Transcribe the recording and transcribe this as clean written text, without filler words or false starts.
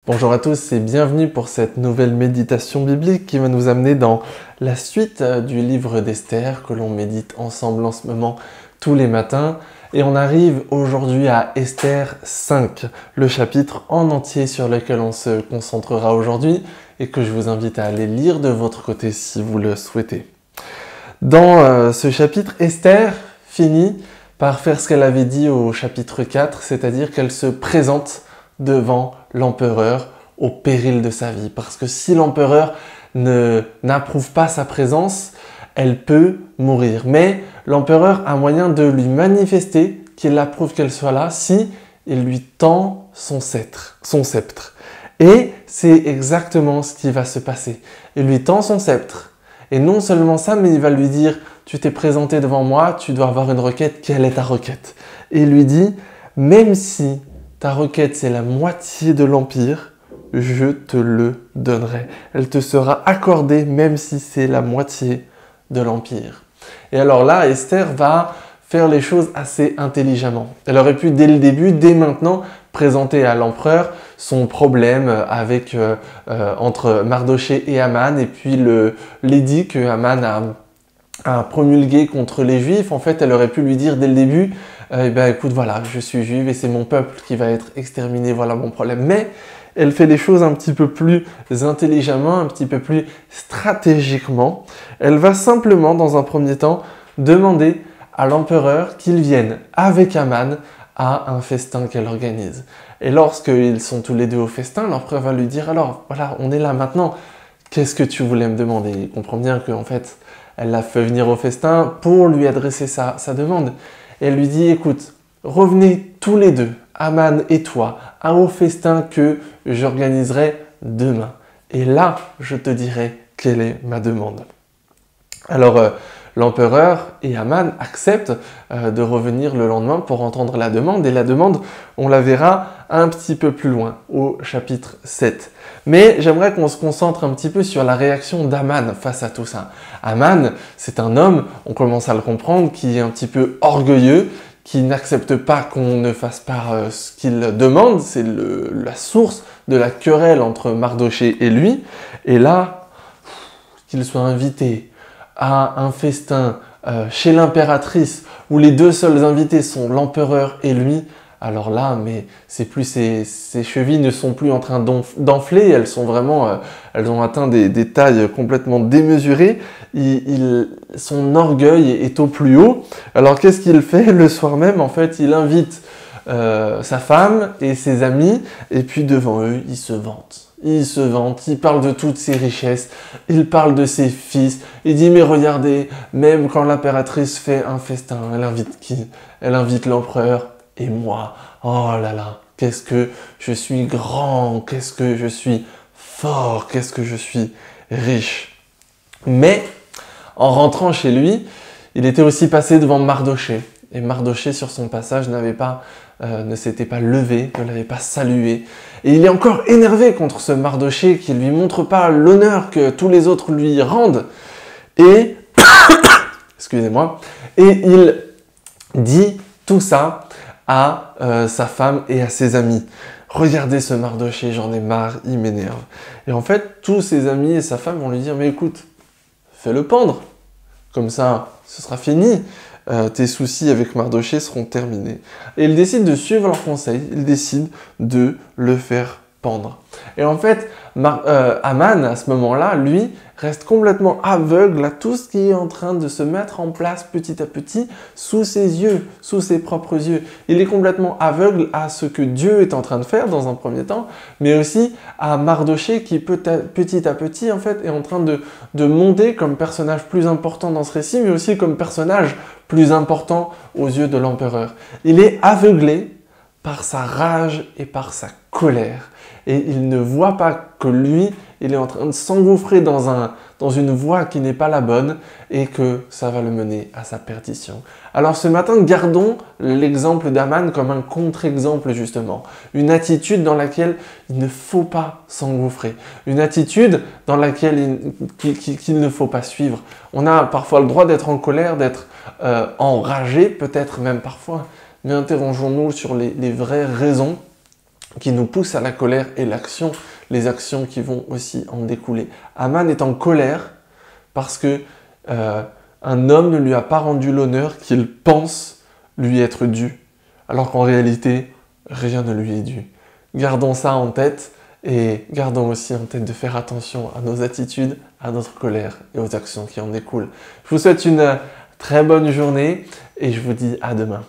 Bonjour à tous et bienvenue pour cette nouvelle méditation biblique qui va nous amener dans la suite du livre d'Esther que l'on médite ensemble en ce moment tous les matins. Et on arrive aujourd'hui à Esther 5, le chapitre en entier sur lequel on se concentrera aujourd'hui et que je vous invite à aller lire de votre côté si vous le souhaitez. Dans ce chapitre, Esther finit par faire ce qu'elle avait dit au chapitre 4, c'est-à-dire qu'elle se présente devant l'empereur au péril de sa vie. Parce que si l'empereur n'approuve pas sa présence, elle peut mourir. Mais l'empereur a moyen de lui manifester qu'il approuve qu'elle soit là si il lui tend son sceptre. Et c'est exactement ce qui va se passer. Il lui tend son sceptre. Et non seulement ça, mais il va lui dire « Tu t'es présenté devant moi, tu dois avoir une requête, quelle est ta requête ?» Et il lui dit « Même si ta requête, c'est la moitié de l'Empire, je te le donnerai. Elle te sera accordée même si c'est la moitié de l'Empire. » Et alors là, Esther va faire les choses assez intelligemment. Elle aurait pu dès le début, dès maintenant, présenter à l'empereur son problème entre Mardochée et Aman et puis l'édit que Aman a promulgué contre les Juifs. En fait, elle aurait pu lui dire dès le début écoute, voilà, je suis juive et c'est mon peuple qui va être exterminé, voilà mon problème. Mais elle fait les choses un petit peu plus intelligemment, un petit peu plus stratégiquement. Elle va simplement, dans un premier temps, demander à l'empereur qu'il vienne avec Aman à un festin qu'elle organise. Et lorsqu'ils sont tous les deux au festin, l'empereur va lui dire « Alors, voilà, on est là maintenant, qu'est-ce que tu voulais me demander ?» Il comprend bien qu'en fait, elle l'a fait venir au festin pour lui adresser sa demande. Et elle lui dit, écoute, revenez tous les deux, Aman et toi, au festin que j'organiserai demain. Et là, je te dirai quelle est ma demande. Alors, l'empereur et Aman acceptent de revenir le lendemain pour entendre la demande. Et la demande, on la verra un petit peu plus loin, au chapitre 7. Mais j'aimerais qu'on se concentre un petit peu sur la réaction d'Aman face à tout ça. Aman, c'est un homme, on commence à le comprendre, qui est un petit peu orgueilleux, qui n'accepte pas qu'on ne fasse pas ce qu'il demande. C'est la source de la querelle entre Mardochée et lui. Et là, qu'il soit invité à un festin chez l'impératrice où les deux seuls invités sont l'empereur et lui, alors là, mais c'est plus ses chevilles ne sont plus en train d'enfler, elles sont vraiment, elles ont atteint des tailles complètement démesurées. Son orgueil est au plus haut. Alors qu'est-ce qu'il fait le soir même? En fait, il invite sa femme et ses amis, et puis devant eux, il se vante. Il parle de toutes ses richesses, il parle de ses fils, il dit mais regardez, même quand l'impératrice fait un festin, elle invite qui? Elle invite l'empereur et moi. Oh là là, qu'est-ce que je suis grand, qu'est-ce que je suis fort, qu'est-ce que je suis riche. Mais en rentrant chez lui, il était aussi passé devant Mardochée. Et Mardochée, sur son passage, ne s'était pas levé, ne l'avait pas salué. Et il est encore énervé contre ce Mardochée qui ne lui montre pas l'honneur que tous les autres lui rendent. Et, excusez-moi, et il dit tout ça à sa femme et à ses amis. Regardez ce Mardochée, j'en ai marre, il m'énerve. Et en fait, tous ses amis et sa femme vont lui dire, mais écoute, fais-le pendre. Comme ça, ce sera fini. Tes soucis avec Mardochée seront terminés. Et il décide de suivre leur conseil, il décide de le faire pendre. Et en fait, Aman, à ce moment-là, lui, reste complètement aveugle à tout ce qui est en train de se mettre en place petit à petit sous ses yeux, sous ses propres yeux. Il est complètement aveugle à ce que Dieu est en train de faire dans un premier temps, mais aussi à Mardochée qui petit à petit en fait est en train de monter comme personnage plus important dans ce récit, mais aussi comme personnage plus important aux yeux de l'empereur. Il est aveuglé par sa rage et par sa colère. Et il ne voit pas que lui, il est en train de s'engouffrer dans une voie qui n'est pas la bonne et que ça va le mener à sa perdition. Alors ce matin, gardons l'exemple d'Aman comme un contre-exemple justement. Une attitude dans laquelle il ne faut pas s'engouffrer. Une attitude dans laquelle qu'il ne faut pas suivre. On a parfois le droit d'être en colère, d'être enragé, peut-être même parfois. Mais interrogeons-nous sur les vraies raisons qui nous pousse à la colère et l'action, les actions qui vont aussi en découler. Aman est en colère parce que un homme ne lui a pas rendu l'honneur qu'il pense lui être dû, alors qu'en réalité, rien ne lui est dû. Gardons ça en tête et gardons aussi en tête de faire attention à nos attitudes, à notre colère et aux actions qui en découlent. Je vous souhaite une très bonne journée et je vous dis à demain.